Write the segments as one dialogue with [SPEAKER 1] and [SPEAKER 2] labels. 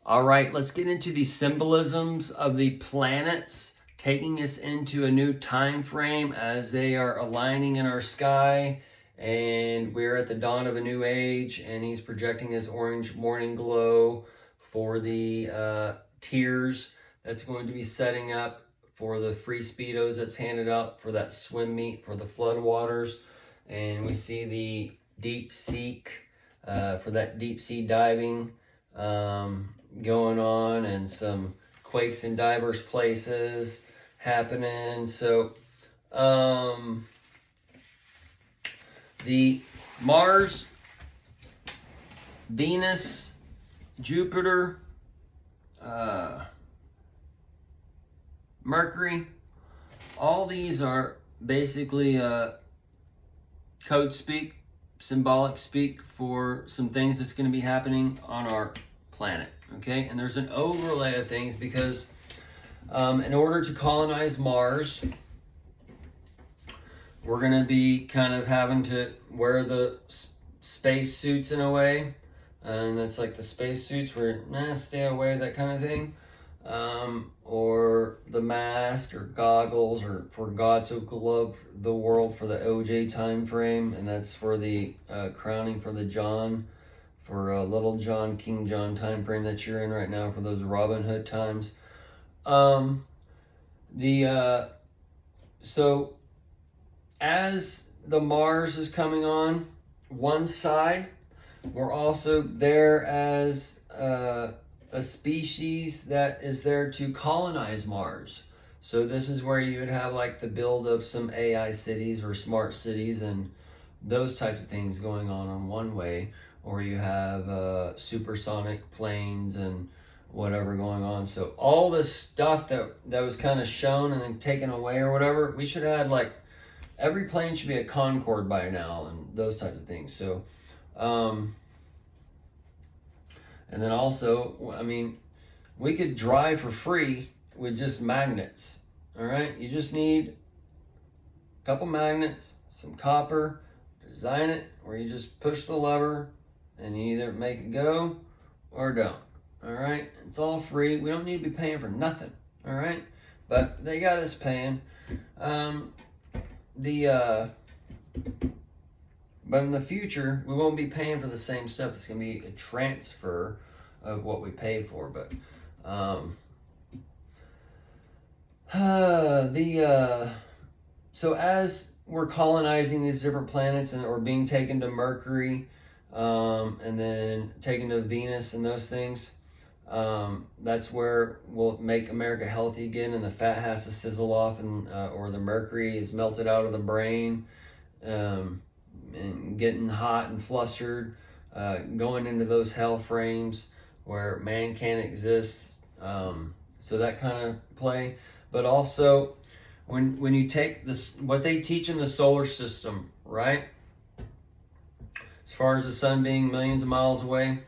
[SPEAKER 1] All right, let's get into the symbolisms of the planets, taking us into a new time frame as they are aligning in our sky, and we're at the dawn of a new age, and he's projecting his orange morning glow for the tiers that's going to be setting up for the free speedos that's handed out for that swim meet for the flood waters. And we see the deep sea for that deep sea diving going on, and some quakes in diverse places happening. So the Mars, Venus, Jupiter, Mercury, all these are basically code speak, symbolic speak for some things that's going to be happening on our planet. Okay, and there's an overlay of things because in order to colonize Mars, we're going to be kind of having to wear the space suits in a way, and that's like the space suits where stay away, that kind of thing, or the mask or goggles, or for God so loved the world for the OJ time frame, and that's for the crowning for the John, for Little John, King John time frame that you're in right now, for those Robin Hood times. So as the Mars is coming on one side, we're also there as a species that is there to colonize Mars. So this is where you would have like the build of some AI cities or smart cities and those types of things going on one way, or you have supersonic planes and whatever going on. So all this stuff that was kind of shown and then taken away or whatever, we should have had, like, every plane should be a Concorde by now and those types of things. So and then also, I mean, we could drive for free with just magnets. All right, you just need a couple magnets, some copper, design it where you just push the lever and you either make it go or don't. All right, it's all free. We don't need to be paying for nothing. All right, but they got us paying. But in the future, we won't be paying for the same stuff. It's going to be a transfer of what we pay for. But so as we're colonizing these different planets or being taken to Mercury, and then taken to Venus and those things, that's where we'll make America healthy again, and the fat has to sizzle off, and or the mercury is melted out of the brain, and getting hot and flustered, going into those hell frames where man can't exist. So that kind of play. But also, when you take this, what they teach in the solar system, right? As far as the sun being millions of miles away,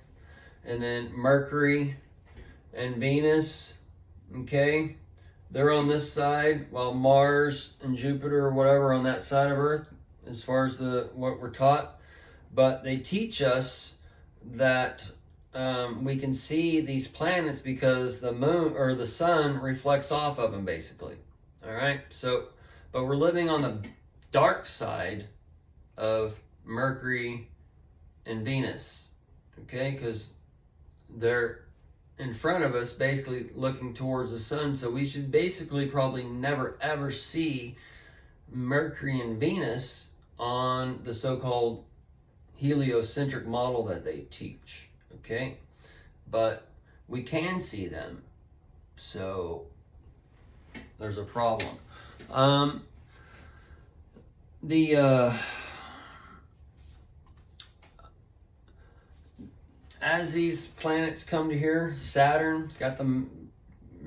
[SPEAKER 1] and then Mercury and Venus, okay, they're on this side, while Mars and Jupiter or whatever on that side of Earth, as far as what we're taught. But they teach us that we can see these planets because the moon or the sun reflects off of them, basically. All right, so, but we're living on the dark side of Mercury and Venus, okay, because they're in front of us, basically looking towards the sun. So we should basically probably never ever see Mercury and Venus on the so-called heliocentric model that they teach, okay? But we can see them, so there's a problem. As these planets come to here, Saturn's got the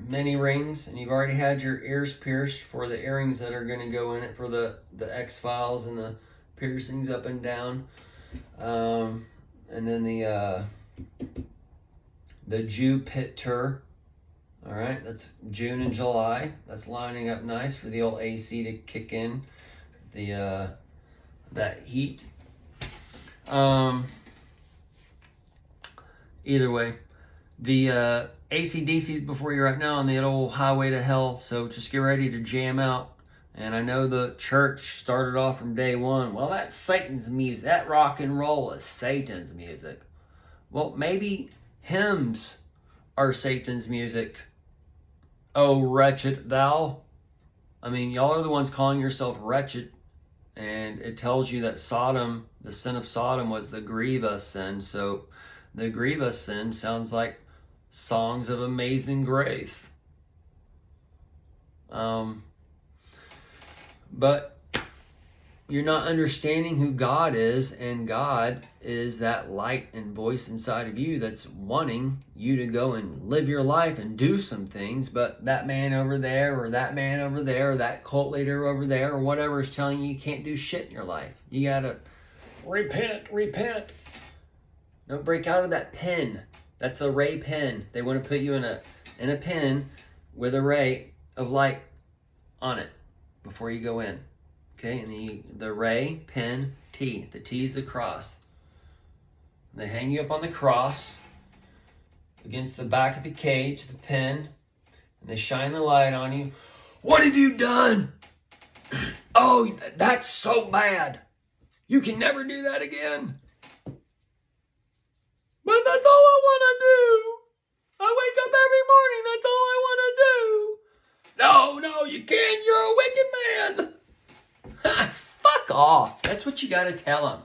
[SPEAKER 1] many rings, and you've already had your ears pierced for the earrings that are going to go in it for the X-Files and the piercings up and down. And then the Jupiter, all right, that's June and July. That's lining up nice for the old AC to kick in that heat. Either way, The AC/DC's before you right now on the old highway to hell, so just get ready to jam out. And I know the church started off from day one, well, that's Satan's music. That rock and roll is Satan's music. Well, maybe hymns are Satan's music. Oh, wretched thou. I mean, y'all are the ones calling yourself wretched. And it tells you that Sodom, the sin of Sodom, was the grievous sin. So the grievous sin sounds like songs of amazing grace. But you're not understanding who God is, and God is that light and voice inside of you that's wanting you to go and live your life and do some things. But that man over there, or that man over there, or that cult leader over there, or whatever is telling you can't do shit in your life. You gotta repent. Don't break out of that pen. That's a ray pen. They want to put you in a pen with a ray of light on it before you go in. Okay, and the ray, pen, T. The T is the cross. They hang you up on the cross against the back of the cage, the pen, and they shine the light on you. What have you done? Oh, that's so bad. You can never do that again. But that's all I want to do. I wake up every morning. That's all I want to do. No, you can't. You're a wicked man. Fuck off. That's what you got to tell them.